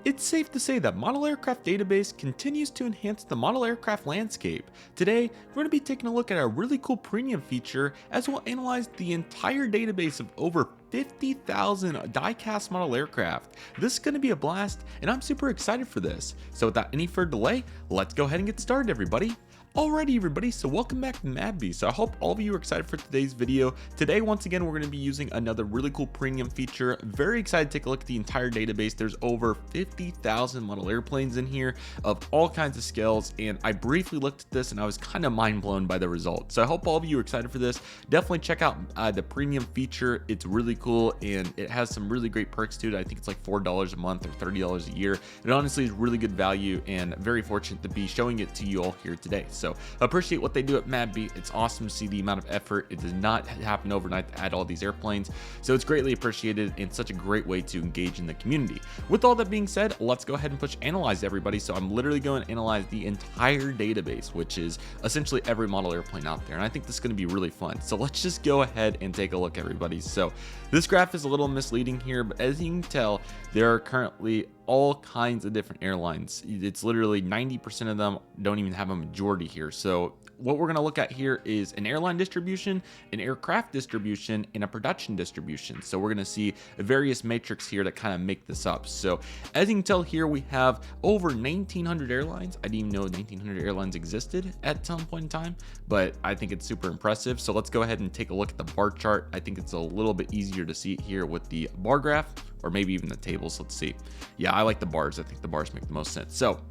It's safe to say that Model Aircraft Database continues to enhance the model aircraft landscape. Today, we're going to be taking a look at a really cool premium feature as we'll analyze the entire database of over 50,000 die-cast model aircraft. This is going to be a blast, and I'm super excited for this. So without any further delay, let's go ahead and get started, everybody. Alrighty everybody, so welcome back to Mabby. So I hope all of you are excited for today's video. Today, once again, we're going to be using another really cool premium feature. Very excited to take a look at the entire database. There's over 50,000 model airplanes in here of all kinds of scales, and I briefly looked at this and I was kind of mind blown by the results. So I hope all of you are excited for this. Definitely check out the premium feature. It's really cool and it has some really great perks to it. I think it's like $4 a month or $30 a year. It honestly is really good value and very fortunate to be showing it to you all here today. So appreciate what they do at Mabby. It's awesome to see the amount of effort. It does not happen overnight to add all these airplanes. So it's greatly appreciated and such a great way to engage in the community. With all that being said, let's go ahead and push analyze everybody. So I'm literally going to analyze the entire database, which is essentially every model airplane out there. And I think this is going to be really fun. So let's just go ahead and take a look, everybody. So this graph is a little misleading here, but as you can tell, there are currently all kinds of different airlines. It's literally 90% of them don't even have a majority here. So what we're going to look at here is an airline distribution, an aircraft distribution, and a production distribution. So we're going to see various metrics here that kind of make this up. So as you can tell here, we have over 1,900 airlines. I didn't even know 1,900 airlines existed at some point in time, but I think it's super impressive. So let's go ahead and take a look at the bar chart. I think it's a little bit easier to see it here with the bar graph, or maybe even the tables. Let's see. Yeah, I like the bars. I think the bars make the most sense. So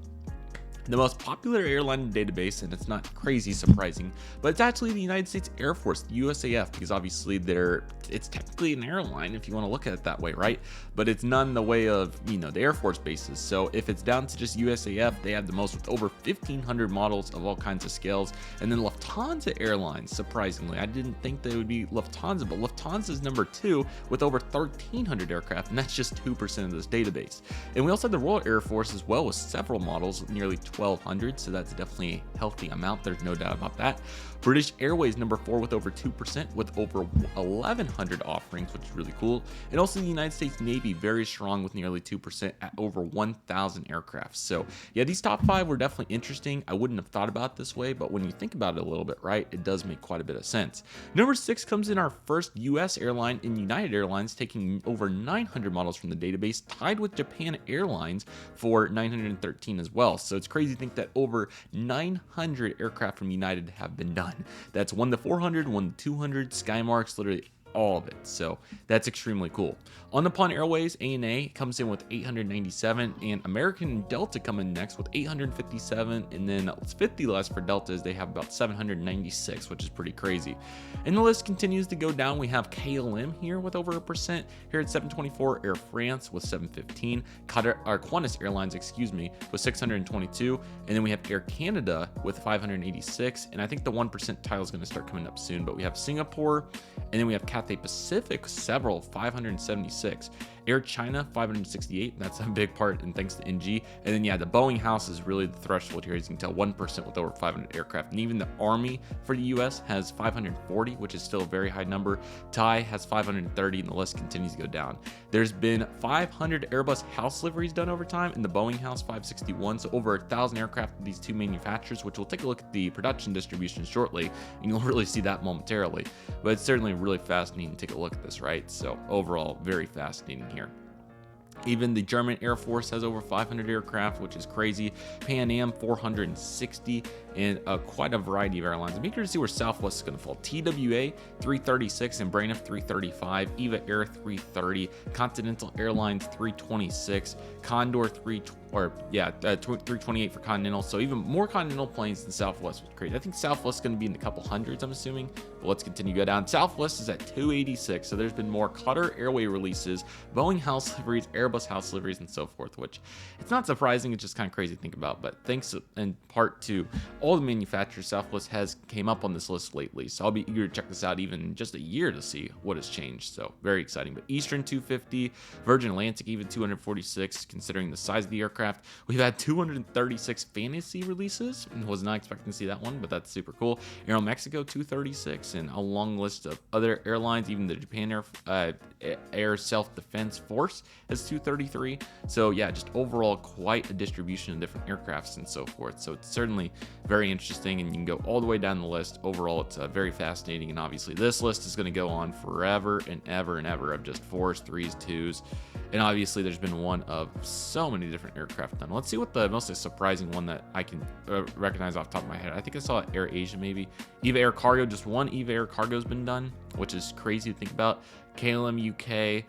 the most popular airline database, and it's not crazy surprising, but it's actually the United States Air Force, the USAF, because obviously it's technically an airline if you want to look at it that way, right? But it's none in the way of, the Air Force bases. So if it's down to just USAF, they have the most with over 1,500 models of all kinds of scales. And then Lufthansa Airlines, surprisingly, I didn't think they would be Lufthansa, but Lufthansa is number 2 with over 1,300 aircraft, and that's just 2% of this database. And we also have the Royal Air Force as well with several models with nearly 1,200, so that's definitely a healthy amount. There's no doubt about that. British Airways number 4 with over 2% with over 1,100 offerings, which is really cool. And also the United States Navy, very strong with nearly 2% at over 1,000 aircraft. So yeah, these top 5 were definitely interesting. I wouldn't have thought about it this way, but when you think about it a little bit, right, it does make quite a bit of sense. Number 6 comes in our first US airline in United Airlines, taking over 900 models from the database, tied with Japan Airlines for 913 as well. So it's crazy to think that over 900 aircraft from United have been done. That's 1 to 400, 1 to 200, Skymarks, literally all of it. So that's extremely cool. On the Nippon Airways, ANA comes in with 897, and American and Delta come in next with 857, and then it's 50 less for Delta as they have about 796, which is pretty crazy. And the list continues to go down. We have KLM here with over 1%, here at 724, Air France with 715, Qantas Airlines, with 622, and then we have Air Canada with 586, and I think the 1% title is going to start coming up soon, but we have Singapore, and then we have Cathay Pacific, several, 576. Air China, 568. That's a big part, and thanks to NG. And then, yeah, the Boeing house is really the threshold here. As you can tell, 1% with over 500 aircraft. And even the Army for the U.S. has 540, which is still a very high number. Thai has 530, and the list continues to go down. There's been 500 Airbus house liveries done over time, and the Boeing house, 561. So over 1,000 aircraft with these two manufacturers, which we'll take a look at the production distribution shortly, and you'll really see that momentarily. But it's certainly really fascinating to take a look at this, right? So overall, very fascinating here. Even the German Air Force has over 500 aircraft, which is crazy. Pan Am 460, and quite a variety of airlines. I'm eager to see where Southwest is going to fall. TWA 336 and Braniff 335, EVA Air 330, Continental Airlines 326, Condor 328 for Continental. So even more Continental planes than Southwest, which is crazy. I think Southwest is going to be in the couple hundreds, I'm assuming. But let's continue to go down. Southwest is at 286. So there's been more Qatar Airway releases, Boeing house liveries, Airbus house liveries, and so forth, which it's not surprising. It's just kind of crazy to think about. But thanks in part to all the manufacturers, Southwest has came up on this list lately. So I'll be eager to check this out even in just a year to see what has changed. So very exciting. But Eastern 250, Virgin Atlantic even 246, considering the size of the aircraft. aircraft. We've had 236 fantasy releases. Was not expecting to see that one, but that's super cool. Aeromexico 236, and a long list of other airlines. Even the Japan Air Self-Defense Force has 233. So yeah, just overall quite a distribution of different aircrafts and so forth. So it's certainly very interesting, and you can go all the way down the list. Overall, it's very fascinating, and obviously this list is going to go on forever and ever and ever of just 4s, 3s, 2s, and obviously there's been one of so many different aircraft done. Let's see what the most surprising one that I can recognize off the top of my head. I think I saw AirAsia maybe. EVA Air Cargo, just one EVA Air Cargo has been done, which is crazy to think about. KLM UK,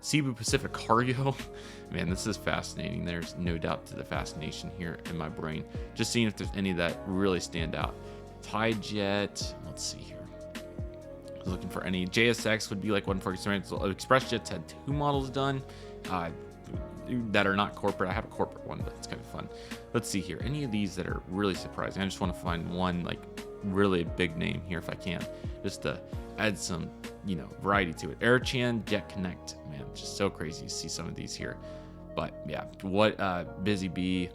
Cebu Pacific Cargo. Man, this is fascinating. There's no doubt to the fascination here in my brain. Just seeing if there's any that really stand out. Thai Jet, let's see here. I was looking for any. JSX would be like one for experience. ExpressJets had 2 models done that are not corporate. I have a corporate one, but it's kind of fun. Let's see here. Any of these that are really surprising. I just want to find one like really big name here if I can, just to add some, variety to it. AirChan Jet Connect, man, just so crazy to see some of these here. But yeah, what Busy Bee.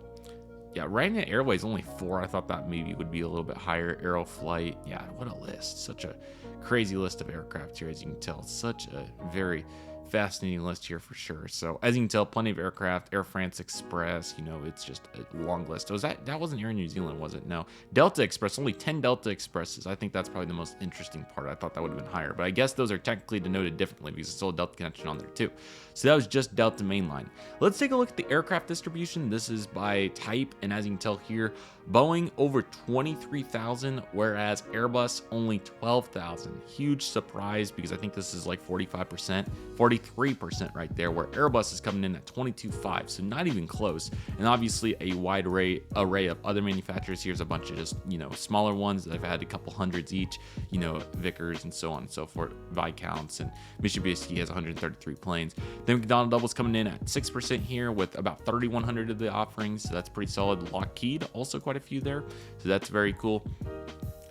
Yeah, Ryanair Airways only 4. I thought that maybe would be a little bit higher. Aeroflight, yeah, what a list. Such a crazy list of aircraft here, as you can tell. Such a very fascinating list here for sure. So as you can tell, plenty of aircraft. Air France Express, it's just a long list. Was that wasn't Air New Zealand, was it? No. Delta Express, only 10 Delta Expresses. I think that's probably the most interesting part. I thought that would have been higher, but I guess those are technically denoted differently because it's still a Delta connection on there too. So that was just Delta mainline. Let's take a look at the aircraft distribution. This is by type, and as you can tell here, Boeing over 23,000, whereas Airbus only 12,000. Huge surprise because I think this is like 45%, 43% right there, where Airbus is coming in at 22.5, so not even close. And obviously a wide array of other manufacturers. Here's a bunch of just, smaller ones that have had a couple hundreds each, Vickers and so on and so forth, Viscounts, and Mitsubishi has 133 planes. Then McDonnell Double's coming in at 6% here with about 3,100 of the offerings, so that's pretty solid. Lockheed also quite a few there, so that's very cool.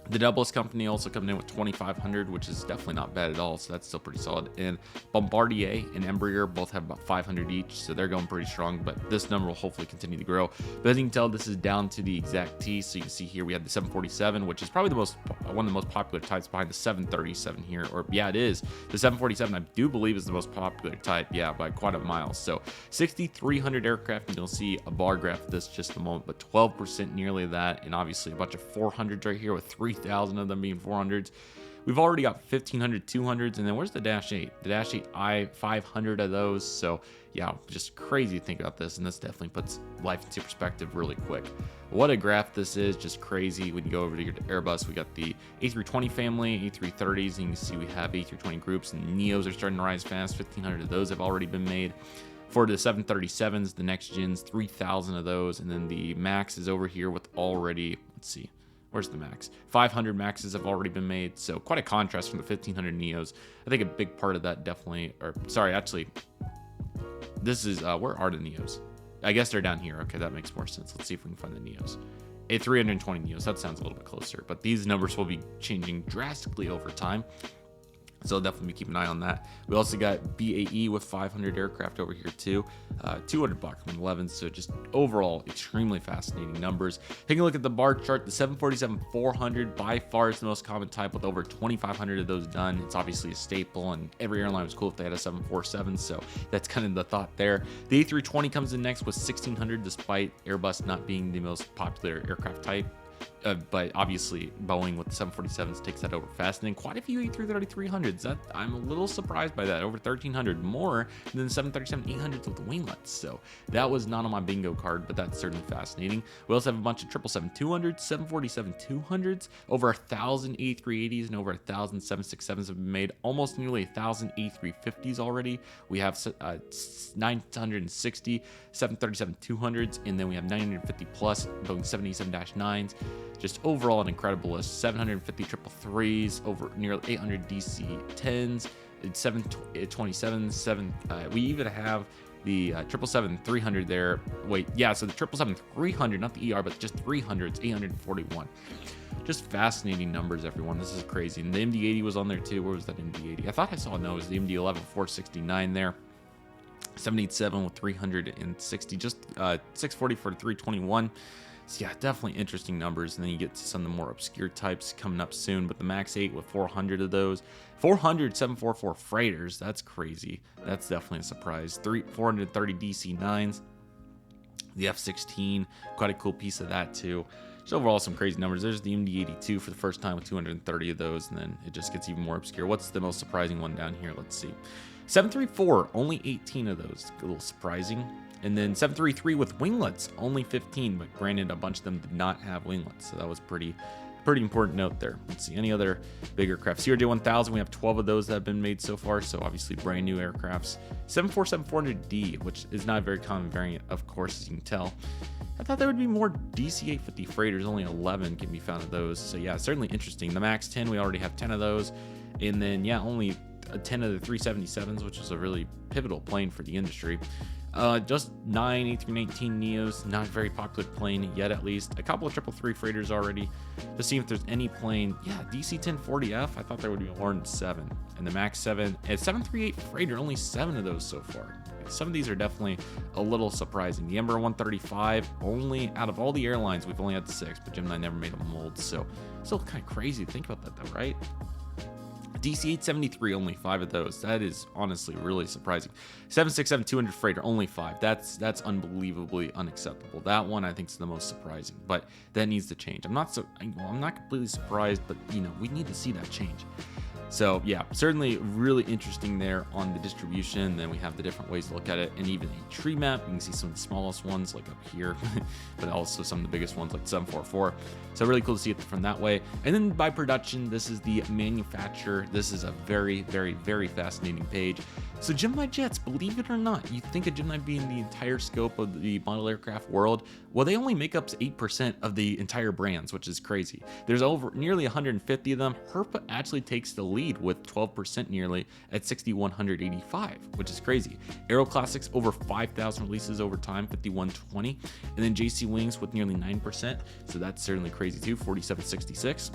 The Douglas company also coming in with 2,500, which is definitely not bad at all, so that's still pretty solid. And Bombardier and Embraer both have about 500 each, so they're going pretty strong, but this number will hopefully continue to grow. But as you can tell, this is down to the exact T, so you can see here we have the 747, which is probably one of the most popular types behind the 737 here, or yeah, it is. The 747, I do believe, is the most popular type, yeah, by quite a mile. So 6,300 aircraft, and you'll see a bar graph of this just a moment, but 12% nearly that, and obviously a bunch of 400s right here with 3,000 of them being 400s. We've already got 1,500 200s, and then where's the Dash 8? The Dash 8i, 500 of those. So yeah, just crazy to think about this, and this definitely puts life into perspective really quick. What a graph this is, just crazy. When you go over here to Airbus, we got the A320 family, A330s, and you can see we have A320 groups, and Neos are starting to rise fast. 1,500 of those have already been made. For the 737s, the next gens, 3,000 of those, and then the Max is over here with already, let's see, where's the Max? 500 Maxes have already been made, so quite a contrast from the 1,500 Neos. I think a big part of that definitely, or sorry, actually, this is, where are the Neos? I guess they're down here. Okay, that makes more sense. Let's see if we can find the Neos. A 320 Neos, that sounds a little bit closer, but these numbers will be changing drastically over time. So definitely keep an eye on that. We also got BAE with 500 aircraft over here too. 200 Bachmann 11s, so just overall extremely fascinating numbers. Taking a look at the bar chart, the 747-400 by far is the most common type with over 2,500 of those done. It's obviously a staple, and every airline was cool if they had a 747, so that's kind of the thought there. The A320 comes in next with 1,600, despite Airbus not being the most popular aircraft type. But obviously Boeing with the 747s takes that over fast, and then quite a few A330-300s. That I'm a little surprised by that. Over 1,300 more than the 737-800s with the winglets. So that was not on my bingo card, but that's certainly fascinating. We also have a bunch of 777-200s, 747-200s, over 1,000 A380s, and over 1,000 767s have been made. Almost nearly 1,000 A350s already. We have 960 737-200s, and then we have 950 plus Boeing 787-9s. Just overall an incredible list. 750 777-3s, over nearly 800 DC-10s, 727s, we even have the 777-300 there. Wait, yeah, so the 777-300, not the ER, but just 300s, 841. Just fascinating numbers, everyone. This is crazy. And the MD-80 was on there too. Where was that MD-80? I thought I saw, no, it was the MD-11 469 there. 787 with 360, just 640 for 321. So yeah, definitely interesting numbers. And then you get to some of the more obscure types coming up soon. But the Max 8 with 400 of those. 400 744 freighters. That's crazy. That's definitely a surprise. 430 DC-9s. The F-16. Quite a cool piece of that too. So overall, some crazy numbers. There's the MD-82 for the first time with 230 of those. And then it just gets even more obscure. What's the most surprising one down here? Let's see. 734, only 18 of those. A little surprising. And then 733 with winglets, only 15, but granted, a bunch of them did not have winglets, so that was pretty important note there. Let's see, any other big aircraft. CRJ-1000, we have 12 of those that have been made so far, so obviously brand new aircrafts. 747-400D, which is not a very common variant, of course, as you can tell. I thought there would be more DC-850 freighters, only 11 can be found of those, so yeah, certainly interesting. The Max 10, we already have 10 of those, and then, yeah, only 10 of the 377s, which is a really pivotal plane for the industry. Just 9 A319 Neos, not a very popular plane yet, at least. A couple of 333 freighters already. To see if there's any plane. Yeah, DC-1040F, I thought there would be more than 7. And the Max 7, and 738 freighter, only 7 of those so far. Some of these are definitely a little surprising. The Embraer 135, only out of all the airlines, we've only had 6, but Gemini never made a mold, so still kind of crazy to think about that though, right? DC-873, only 5 of those. That is honestly really surprising. 767-200 freighter, only 5. That's unbelievably unacceptable. That one I think is the most surprising, but that needs to change. I'm not completely surprised, but we need to see that change. So yeah, certainly really interesting there on the distribution. Then we have the different ways to look at it, and even a tree map. You can see some of the smallest ones like up here, but also some of the biggest ones like 744. So really cool to see it from that way. And then by production, this is the manufacturer. This is a very, very, very fascinating page. So GeminiJets, believe it or not, you think of Gemini being the entire scope of the model aircraft world. Well, they only make up 8% of the entire brands, which is crazy. There's nearly 150 of them. Herpa actually takes the lead with 12% nearly at 6,185, which is crazy. Aero Classics over 5,000 releases over time, 5,120, and then JC Wings with nearly 9%. So that's certainly crazy too, 4,766.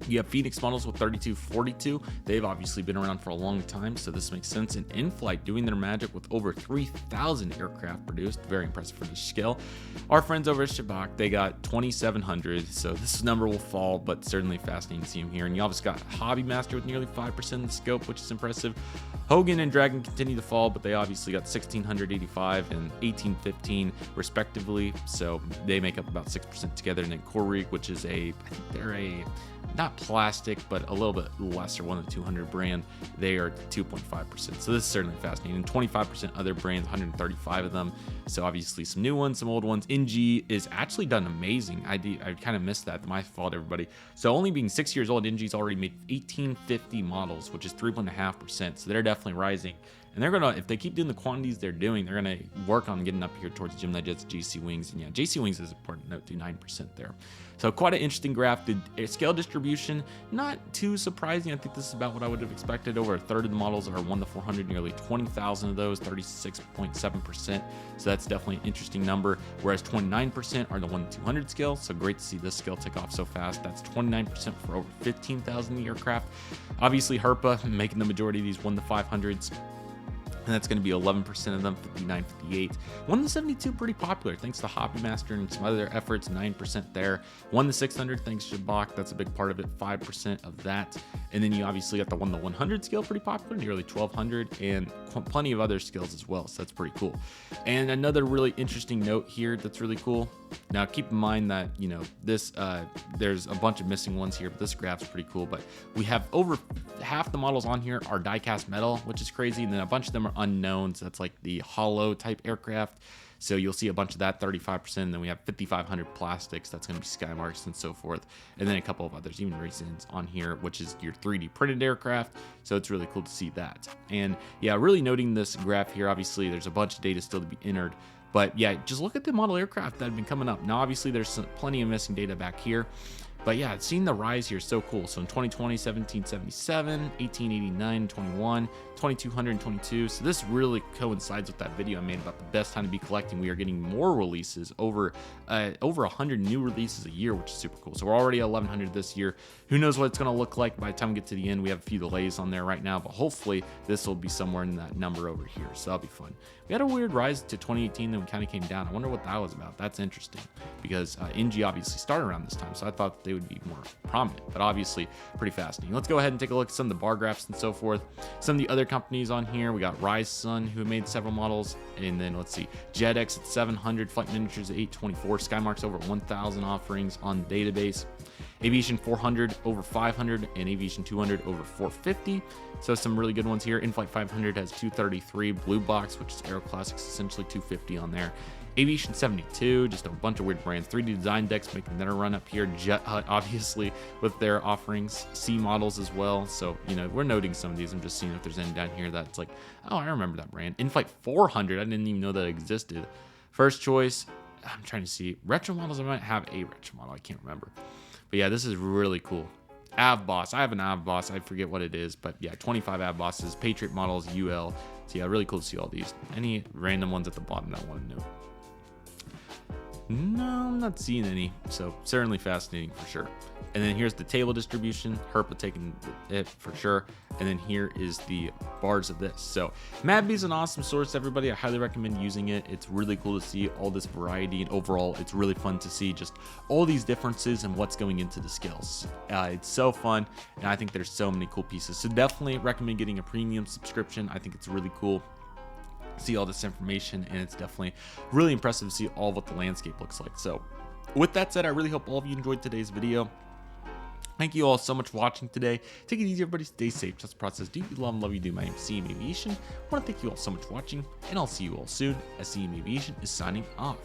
You have Phoenix models with 3242. They've obviously been around for a long time, so this makes sense. And In-Flight doing their magic with over 3,000 aircraft produced. Very impressive for the scale. Our friends over at Shabak, they got 2,700, so this number will fall, but certainly fascinating to see them here. And you obviously got Hobby Master with nearly 5% of the scope, which is impressive. Hogan and Dragon continue to fall, but they obviously got 1,685 and 1,815 respectively, so they make up about 6% together. And then Koreak, which is I think they're a not plastic, but a little bit lesser, one of the 200 brand. They are 2.5%. So this is certainly fascinating. And 25% other brands, 135 of them. So obviously some new ones, some old ones. NG is actually done amazing. I kind of missed that. My fault, everybody. So only being 6 years old, NG's already made 1,850 models, which is 3.5%. So they're definitely rising. And they're gonna, if they keep doing the quantities they're doing, they're gonna work on getting up here towards GeminiJets, JC Wings, and yeah, JC Wings is important note, do 9% there. So quite an interesting graph. The scale distribution, not too surprising. I think this is about what I would have expected. Over a third of the models are 1 to 400, nearly 20,000 of those, 36.7%. So that's definitely an interesting number. Whereas 29% are the 1 to 200 scale. So great to see this scale take off so fast. That's 29% for over 15,000 aircraft. Obviously, Herpa making the majority of these 1 to 500s. And that's going to be 11% of them, 59, 58. 1 to 72, pretty popular, thanks to Hobby Master and some other efforts, 9% there. 1 to 600, thanks to Shabak, that's a big part of it, 5% of that. And then you obviously got the 1 to 100 scale, pretty popular, nearly 1,200, and plenty of other scales as well, so that's pretty cool. And another really interesting note here that's really cool. Now, keep in mind that, this, there's a bunch of missing ones here, but this graph's pretty cool. But we have over half the models on here are die-cast metal, which is crazy. And then a bunch of them are unknowns. That's like the hollow type aircraft. So you'll see a bunch of that, 35%. And then we have 5,500 plastics. That's going to be Skymarks and so forth. And then a couple of others, even Resins on here, which is your 3D printed aircraft. So it's really cool to see that. And yeah, really noting this graph here, obviously there's a bunch of data still to be entered. But yeah, just look at the model aircraft that have been coming up. Now, obviously, there's plenty of missing data back here. But yeah, seeing the rise here is so cool. So in 2020, 1777, 1889, 21, 2222. So this really coincides with that video I made about the best time to be collecting. We are getting more releases, over 100 new releases a year, which is super cool. So we're already at 1100 this year. Who knows what it's going to look like by the time we get to the end. We have a few delays on there right now, but hopefully this will be somewhere in that number over here. So that'll be fun. We had a weird rise to 2018, then we kind of came down. I wonder what that was about. That's interesting because NG obviously started around this time, so I thought they would be more prominent, but obviously pretty fascinating. Let's go ahead and take a look at some of the bar graphs and so forth. Some of the other companies on here, we got Rise Sun, who made several models, and then let's see, JetX at 700, Flight Miniatures at 824, Skymark's over 1,000 offerings on the database. Aviation 400 over 500 and Aviation 200 over 450. So some really good ones here. In-Flight 500 has 233, Blue Box, which is Aero Classics, essentially 250 on there. Aviation 72, just a bunch of weird brands. 3D Design Decks making their run up here. Jet Hut, obviously, with their offerings. C models as well. So, you know, we're noting some of these. I'm just seeing if there's any down here that's like, oh, I remember that brand. In-Flight 400, I didn't even know that existed. First Choice, I'm trying to see. Retro models, I might have a retro model. I can't remember. But yeah, this is really cool. Avboss, I have an Avboss, I forget what it is, but yeah, 25 Avbosses, Patriot models, UL. So yeah, really cool to see all these. Any random ones at the bottom that I want to know? No, I'm not seeing any, so certainly fascinating for sure. And then here's the table distribution, Herpa taking it for sure. And then here is the bars of this. So Mabby is an awesome source, everybody. I highly recommend using it. It's really cool to see all this variety, and overall it's really fun to see just all these differences and what's going into the scales. It's so fun, and I think there's so many cool pieces. So definitely recommend getting a premium subscription. I think it's really cool. See all this information, and it's definitely really impressive to see all what the landscape looks like. So with that said, I really hope all of you enjoyed today's video. Thank you all so much for watching today. Take it easy, everybody. Stay safe. Trust the process. Do you love and love you do. My name is CM Aviation. I want to thank you all so much for watching, and I'll see you all soon as CM Aviation is signing off.